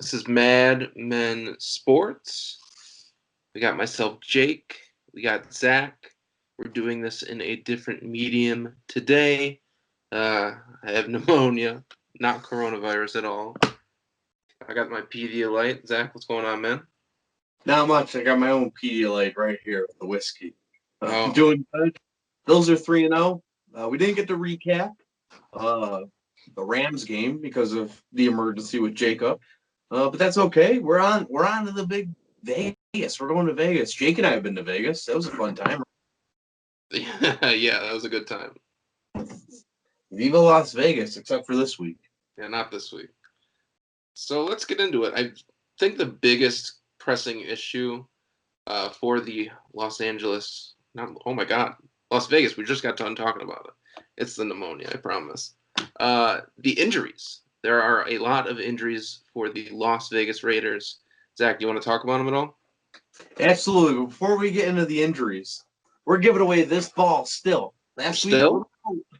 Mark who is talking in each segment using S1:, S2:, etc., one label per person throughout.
S1: This is Mad Men Sports. We got myself, Jake. We got Zach. We're doing this in a different medium today. I have pneumonia, not coronavirus at all. I got my Pedialyte. Zach, what's going on, man?
S2: Not much. I got my own Pedialyte right here with the whiskey.
S1: Oh.
S2: Doing good. Bills are 3-0. We didn't get to recap the Rams game because of the emergency with Jacob. But that's okay. We're on to the big Vegas. We're going to Vegas. Jake and I have been to Vegas. That was a fun time.
S1: Yeah, that was a good time.
S2: Viva Las Vegas, except for this week.
S1: Yeah, not this week. So let's get into it. I think the biggest pressing issue for the Las Vegas. We just got done talking about it. It's the pneumonia, I promise. The injuries. There are a lot of injuries for the Las Vegas Raiders. Zach, do you want to talk about them at all?
S2: Absolutely. Before we get into the injuries, we're giving away this ball still. Last week, a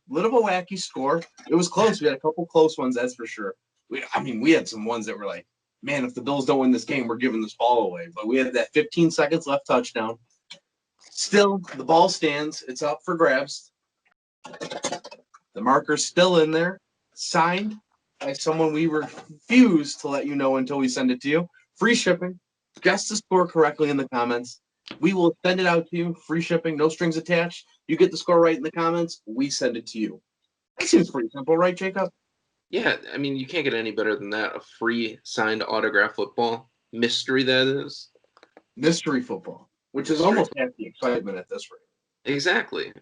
S2: little of a wacky score. It was close. We had a couple close ones, that's for sure. We had some ones that were like, man, if the Bills don't win this game, we're giving this ball away. But we had that 15 seconds left touchdown. Still, the ball stands. It's up for grabs. The marker's still in there, signed by someone we refuse to let you know until we send it to you. Free shipping. Guess the score correctly in the comments. We will send it out to you. Free shipping, no strings attached. You get the score right in the comments, we send it to you. That seems pretty simple, right, Jacob?
S1: Yeah, you can't get any better than that. A free signed autograph football. Mystery, that is.
S2: Mystery football, which is almost half the excitement at this rate.
S1: Exactly.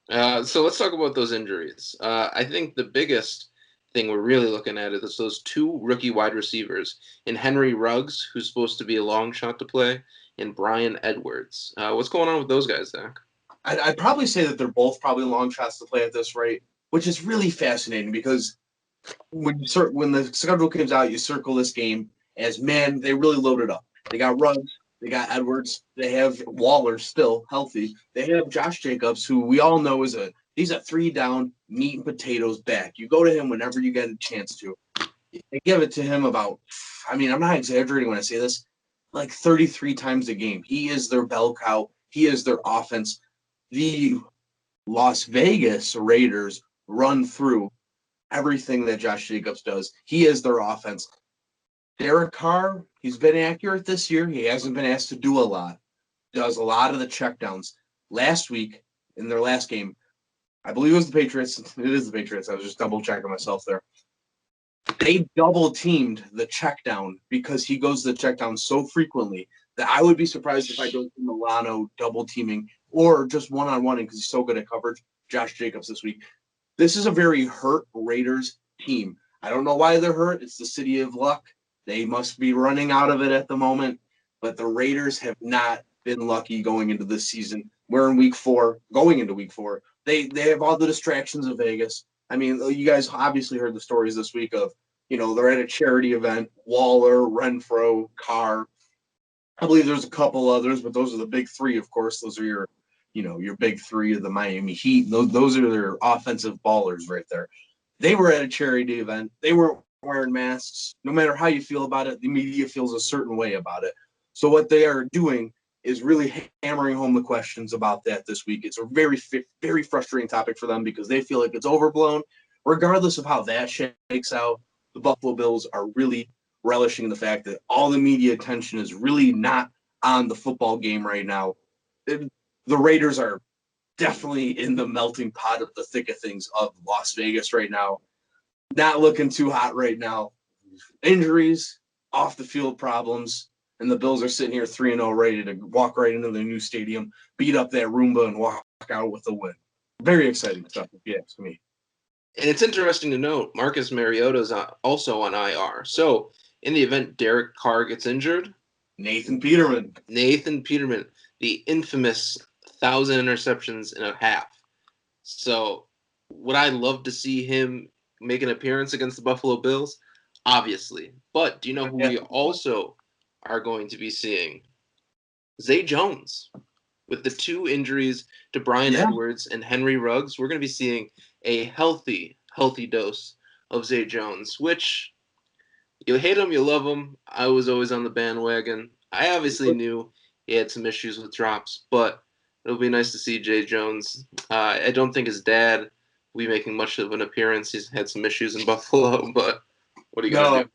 S1: So let's talk about those injuries. I think the biggest thing we're really looking at is those two rookie wide receivers in Henry Ruggs, who's supposed to be a long shot to play, and Brian Edwards. What's going on with those guys, Zach?
S2: I'd probably say that they're both probably long shots to play at this rate, which is really fascinating because when the schedule comes out, you circle this game as, man, they really loaded up. They got Ruggs, they got Edwards, they have Waller still healthy. They have Josh Jacobs, who we all know he's a 3-down meat and potatoes back. You go to him whenever you get a chance to. They give it to him about, I'm not exaggerating when I say this, like 33 times a game. He is their bell cow. He is their offense. The Las Vegas Raiders run through everything that Josh Jacobs does. He is their offense. Derek Carr, he's been accurate this year. He hasn't been asked to do a lot. Does a lot of the checkdowns. Last week, in their last game, I believe it was the Patriots. It is the Patriots. I was just double-checking myself there. They double-teamed the check down because he goes to the check down so frequently that I would be surprised if I don't see Milano double-teaming or just one-on-one because he's so good at coverage. Josh Jacobs this week. This is a very hurt Raiders team. I don't know why they're hurt. It's the city of luck. They must be running out of it at the moment. But the Raiders have not been lucky going into this season. We're in week 4, going into week 4. They have all the distractions of Vegas. You guys obviously heard the stories this week of, they're at a charity event, Waller, Renfro, Carr. I believe there's a couple others, but those are the big 3, of course. Those are your big 3 of the Miami Heat. Those are their offensive ballers right there. They were at a charity event. They weren't wearing masks. No matter how you feel about it, the media feels a certain way about it. So what they are doing is really hammering home the questions about that this week. It's a very, very frustrating topic for them because they feel like it's overblown. Regardless of how that shakes out, the Buffalo Bills are really relishing the fact that all the media attention is really not on the football game right now. The Raiders are definitely in the melting pot of the thick of things of Las Vegas right now. Not looking too hot right now. Injuries, off the field problems, and the Bills are sitting here 3-0 ready to walk right into the new stadium, beat up that Roomba, and walk out with a win. Very exciting stuff, if you ask me.
S1: And it's interesting to note, Marcus Mariota is also on IR. So in the event Derek Carr gets injured,
S2: Nathan Peterman,
S1: the infamous 1,000 interceptions in a half. So would I love to see him make an appearance against the Buffalo Bills? Obviously. But do you know who we also are going to be seeing? Zay Jones. With the 2 injuries to Brian Edwards and Henry Ruggs, we're going to be seeing a healthy dose of Zay Jones, which You hate him, you love him. I was always on the bandwagon. I obviously knew he had some issues with drops, but it'll be nice to see Jay Jones. I don't think his dad will be making much of an appearance. He's had some issues in Buffalo, but what are you gonna
S2: No,
S1: do?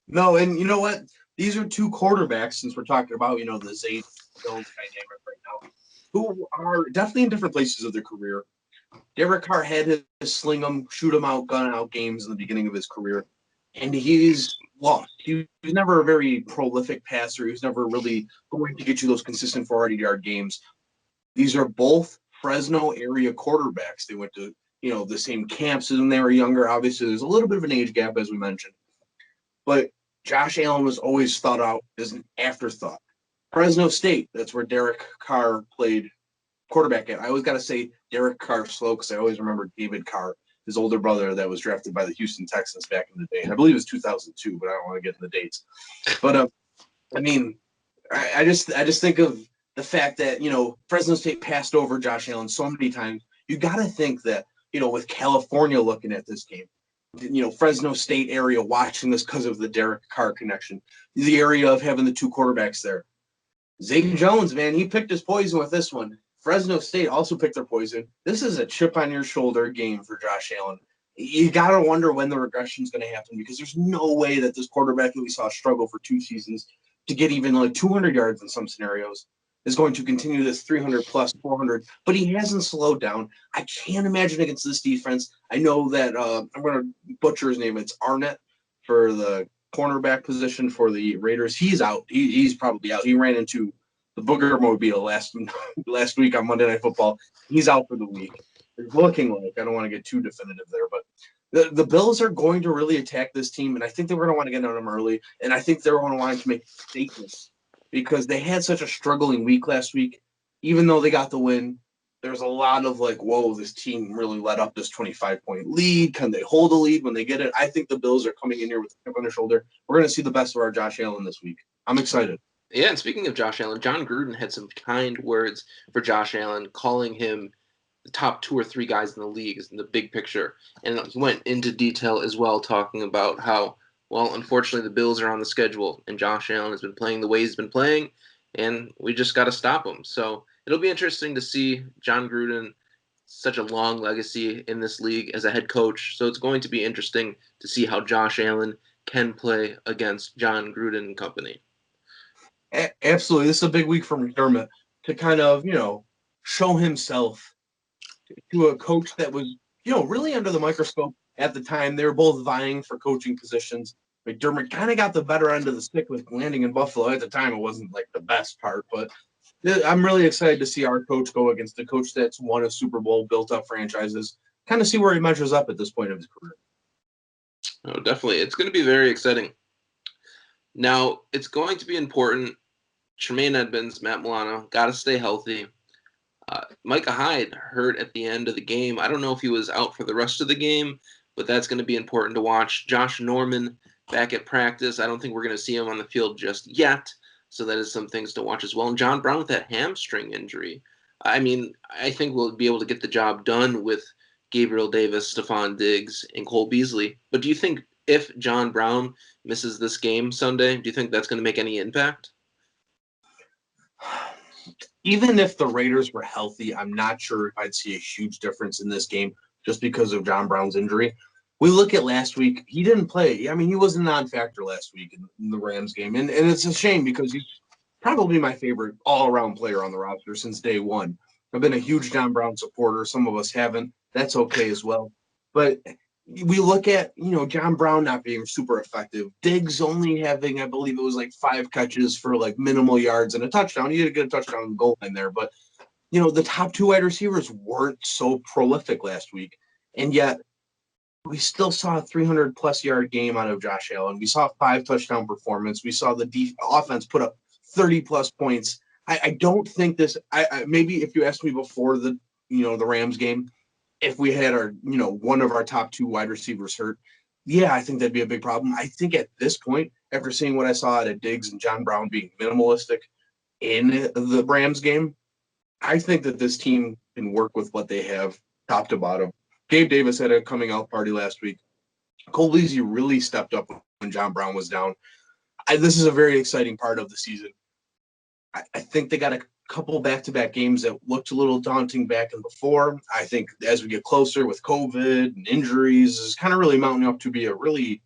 S2: no, and you know what? These are two quarterbacks, since we're talking about, the Zay Jones dynamic right now, who are definitely in different places of their career. Derek Carr had his sling 'em, shoot 'em out, gun out games in the beginning of his career, and he's lost. He was never a very prolific passer. He was never really going to get you those consistent 400-yard games. These are both Fresno area quarterbacks. They went to, the same camps when they were younger. Obviously, there's a little bit of an age gap, as we mentioned. But Josh Allen was always thought out as an afterthought. Fresno State, that's where Derek Carr played quarterback at. I always got to say Derek Carr slow because I always remember David Carr, his older brother that was drafted by the Houston Texans back in the day. And I believe it was 2002, but I don't want to get into the dates. But I mean, I just think of the fact that Fresno State passed over Josh Allen so many times. You got to think that with California looking at this game, Fresno State area watching this because of the Derek Carr connection, the area of having the two quarterbacks there. Zay Jones, man, he picked his poison with this one. Fresno State also picked their poison. This is a chip on your shoulder game for Josh Allen. You got to wonder when the regression is going to happen because there's no way that this quarterback that we saw struggle for 2 seasons to get even like 200 yards in some scenarios is going to continue this 300 plus 400, but he hasn't slowed down. I can't imagine against this defense. I know that I'm going to butcher his name. It's Arnett for the cornerback position for the Raiders. He's out. He's probably out. He ran into the Booger Mobile last week on Monday Night Football. He's out for the week. It's looking like, I don't want to get too definitive there, but the Bills are going to really attack this team, and I think they're going to want to get on them early, and I think they're going to want to make statements because they had such a struggling week last week. Even though they got the win, there's a lot of like, whoa, this team really let up this 25-point lead. Can they hold a lead when they get it? I think the Bills are coming in here with a chip on their shoulder. We're going to see the best of our Josh Allen this week. I'm excited.
S1: Yeah, and speaking of Josh Allen, John Gruden had some kind words for Josh Allen, calling him the top two or three guys in the league in the big picture. And he went into detail as well, talking about how, well, unfortunately, the Bills are on the schedule, and Josh Allen has been playing the way he's been playing, and we just got to stop him. So it'll be interesting to see John Gruden, such a long legacy in this league as a head coach. So it's going to be interesting to see how Josh Allen can play against John Gruden and company.
S2: Absolutely. This is a big week for McDermott to kind of, show himself to a coach that was, really under the microscope at the time. They were both vying for coaching positions. McDermott kind of got the better end of the stick with landing in Buffalo. At the time, it wasn't like the best part, but I'm really excited to see our coach go against a coach that's won a Super Bowl, built up franchises, kind of see where he measures up at this point of his career.
S1: Oh, definitely. It's going to be very exciting. Now, it's going to be important. Tremaine Edmonds, Matt Milano, got to stay healthy. Micah Hyde hurt at the end of the game. I don't know if he was out for the rest of the game, but that's going to be important to watch. Josh Norman back at practice. I don't think we're going to see him on the field just yet, so that is some things to watch as well. And John Brown with that hamstring injury. I mean, I think we'll be able to get the job done with Gabriel Davis, Stephon Diggs, and Cole Beasley. But do you think if John Brown misses this game Sunday, do you think that's going to make any impact?
S2: Even if the Raiders were healthy, I'm not sure if I'd see a huge difference in this game just because of John Brown's injury. We look at last week, he didn't play. I mean, he was a non-factor last week in the Rams game. And it's a shame because he's probably my favorite all-around player on the roster since day one. I've been a huge John Brown supporter. Some of us haven't. That's okay as well. But we look at, John Brown not being super effective. Diggs only having, I believe it was like 5 catches for like minimal yards and a touchdown. He did get a touchdown on the goal line there. But, the top 2 wide receivers weren't so prolific last week. And yet we still saw a 300-plus yard game out of Josh Allen. We saw a 5 touchdown performance. We saw the offense put up 30-plus points. I don't think this – maybe if you asked me before the Rams game, if we had our, one of our top 2 wide receivers hurt, yeah, I think that'd be a big problem. I think at this point, after seeing what I saw out of Diggs and John Brown being minimalistic in the Rams game, I think that this team can work with what they have top to bottom. Gabe Davis had a coming out party last week. Cole Beasley really stepped up when John Brown was down. This is a very exciting part of the season. I think they got a couple back-to-back games that looked a little daunting back and before. I think as we get closer with COVID and injuries, it's kind of really mounting up to be a really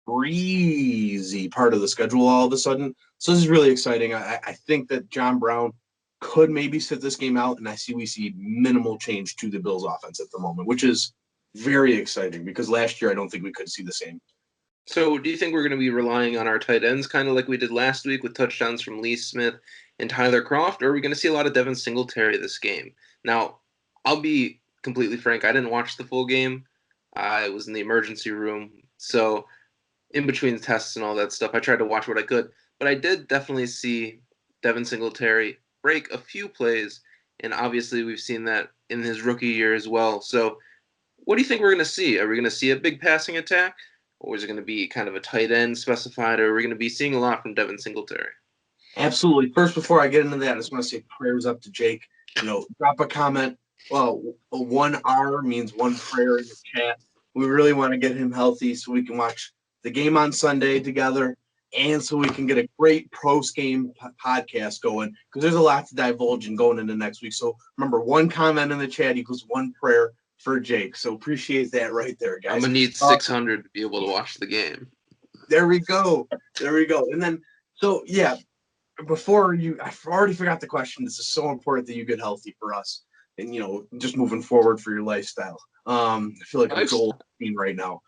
S2: breezy part of the schedule all of a sudden. So this is really exciting. I think that John Brown could maybe sit this game out, and we see minimal change to the Bills' offense at the moment, which is very exciting because last year I don't think we could see the same.
S1: So, do you think we're going to be relying on our tight ends kind of like we did last week with touchdowns from Lee Smith and Tyler Croft, or are we going to see a lot of Devin Singletary this game? Now, I'll be completely frank. I didn't watch the full game. I was in the emergency room. So, in between the tests and all that stuff, I tried to watch what I could. But I did definitely see Devin Singletary break a few plays. And obviously, we've seen that in his rookie year as well. So, what do you think we're going to see? Are we going to see a big passing attack? Or is it going to be kind of a tight end specified? Or are we going to be seeing a lot from Devin Singletary?
S2: Absolutely. First, before I get into that, I just want to say prayers up to Jake. Drop a comment. Well, 1R means one prayer in the chat. We really want to get him healthy so we can watch the game on Sunday together and so we can get a great post-game podcast going because there's a lot to divulge in going into next week. So remember, one comment in the chat equals one prayer for Jake. So appreciate that right there, guys.
S1: I'm going to need 600 to be able to watch the game.
S2: There we go. And then, before I've already forgot the question. This is so important that you get healthy for us and, just moving forward for your lifestyle. I feel like I'm Joel right now.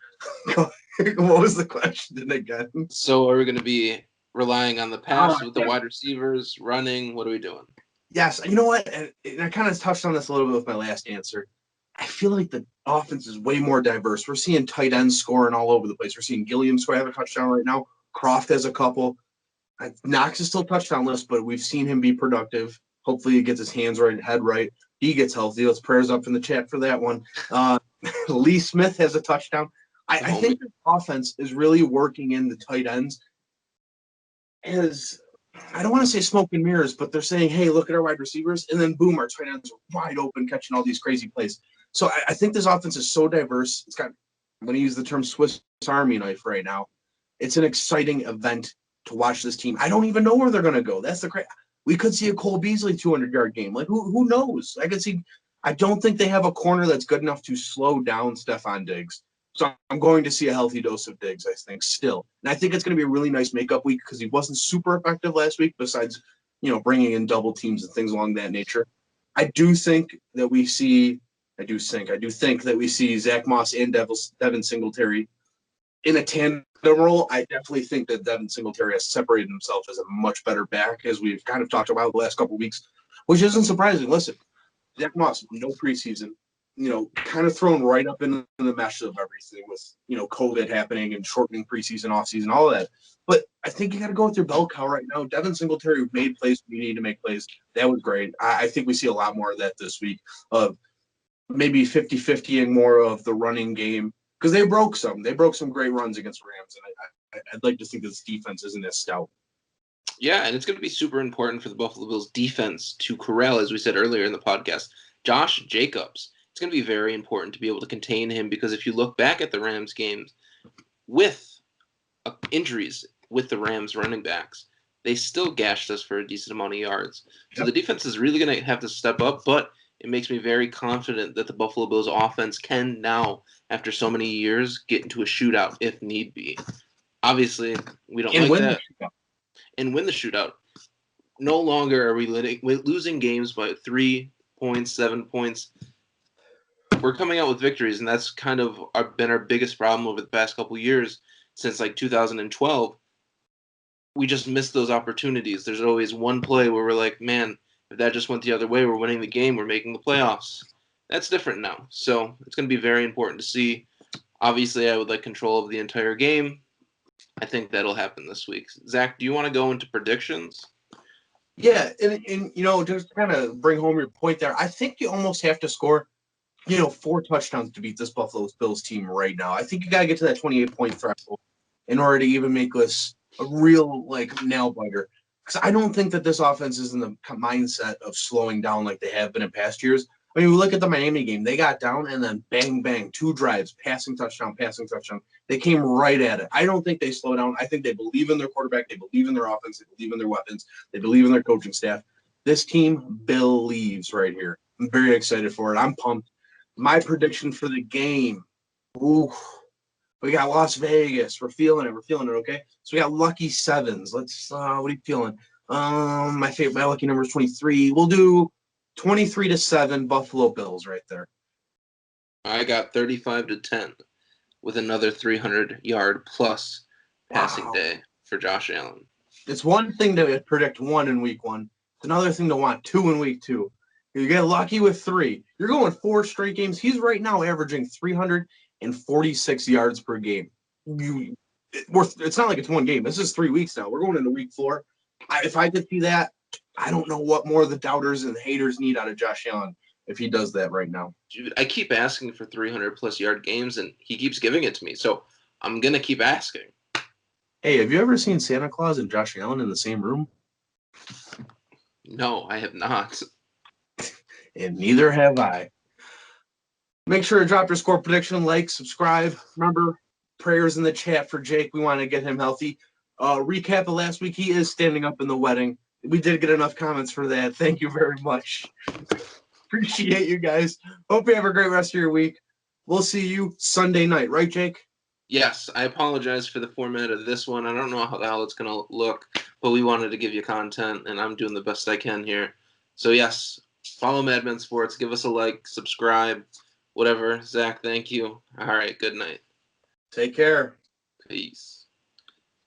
S2: What was the question again?
S1: So are we going to be relying on the pass with the wide receivers, running? What are we doing?
S2: Yes. You know what? And I kind of touched on this a little bit with my last answer. I feel like the offense is way more diverse. We're seeing tight ends scoring all over the place. We're seeing Gilliam have a touchdown right now. Croft has a couple. Knox is still touchdownless, but we've seen him be productive. Hopefully he gets his hands right, head right. He gets healthy. Let's prayers up in the chat for that one. Lee Smith has a touchdown. I think the offense is really working in the tight ends as I don't want to say smoke and mirrors, but they're saying, hey, look at our wide receivers, and then boom, our tight ends are wide open, catching all these crazy plays. So I think this offense is so diverse. It's got, I'm going to use the term Swiss Army knife right now. It's an exciting event to watch this team. I don't even know where they're going to go. That's the crazy. We could see a Cole Beasley 200-yard game. Like, who knows? I could see. I don't think they have a corner that's good enough to slow down Stephon Diggs. So I'm going to see a healthy dose of Diggs, I think, still. And I think it's going to be a really nice makeup week because he wasn't super effective last week besides, bringing in double teams and things along that nature. I do think that we see Zach Moss and Devin Singletary in a tandem role. I definitely think that Devin Singletary has separated himself as a much better back, as we've kind of talked about the last couple of weeks, which isn't surprising. Listen, Zach Moss, no preseason, kind of thrown right up into the mesh of everything with, COVID happening and shortening preseason, offseason, all of that. But I think you got to go with your bell cow right now. Devin Singletary made plays when you need to make plays. That was great. I think we see a lot more of that this week of maybe 50-50ing more of the running game because they broke some. They broke some great runs against Rams, and I'd like to think this defense isn't as stout.
S1: Yeah, and it's going to be super important for the Buffalo Bills defense to corral, as we said earlier in the podcast, Josh Jacobs. It's going to be very important to be able to contain him because if you look back at the Rams games with injuries with the Rams running backs, they still gashed us for a decent amount of yards. So the defense is really going to have to step up, but it makes me very confident that the Buffalo Bills offense can now, after so many years, get into a shootout if need be. Obviously, we don't like that. And win the shootout. No longer are we losing games by 3 points, 7 points. We're coming out with victories, and that's kind of been our biggest problem over the past couple of years since like 2012. We just missed those opportunities. There's always one play where we're like, man, if that just went the other way, we're winning the game, we're making the playoffs. That's different now. So it's going to be very important to see. Obviously, I would like control of the entire game. I think that'll happen this week. Zach, do you want to go into predictions?
S2: Yeah, and just to kind of bring home your point there, I think you almost have to score, 4 touchdowns to beat this Buffalo Bills team right now. I think you got to get to that 28-point threshold in order to even make this a real, nail biter. Because I don't think that this offense is in the mindset of slowing down like they have been in past years. When you look at the Miami game, they got down and then bang, bang, 2 drives, passing touchdown, passing touchdown. They came right at it. I don't think they slow down. I think they believe in their quarterback. They believe in their offense. They believe in their weapons. They believe in their coaching staff. This team believes right here. I'm very excited for it. I'm pumped. My prediction for the game. Ooh, we got Las Vegas. We're feeling it. We're feeling it, okay? So we got lucky sevens. Let's what are you feeling? My lucky number is 23. We'll do 23-7 Buffalo Bills right there.
S1: I got 35-10 with another 300-yard plus passing day for Josh Allen.
S2: It's one thing to predict 1 in week 1. It's another thing to want 2 in week 2. You get lucky with 3. You're going 4 straight games. He's right now averaging 346 yards per game. It's not like it's 1 game. This is 3 weeks now. We're going into week 4. If I could see that, I don't know what more the doubters and the haters need out of Josh Allen if he does that right now.
S1: Dude, I keep asking for 300-plus yard games, and he keeps giving it to me. So I'm going to keep asking.
S2: Hey, have you ever seen Santa Claus and Josh Allen in the same room?
S1: No, I have not.
S2: And neither have I. Make sure to drop your score prediction, like, subscribe. Remember, prayers in the chat for Jake. We want to get him healthy. Recap of last week, he is standing up in the wedding. We did get enough comments for that. Thank you very much. Appreciate you guys. Hope you have a great rest of your week. We'll see you Sunday night. Right, Jake?
S1: Yes, I apologize for the format of this one. I don't know how the hell it's going to look, but we wanted to give you content, and I'm doing the best I can here. So, yes, follow Madman Sports. Give us a like, subscribe, whatever. Zach, thank you. All right, good night.
S2: Take care.
S1: Peace.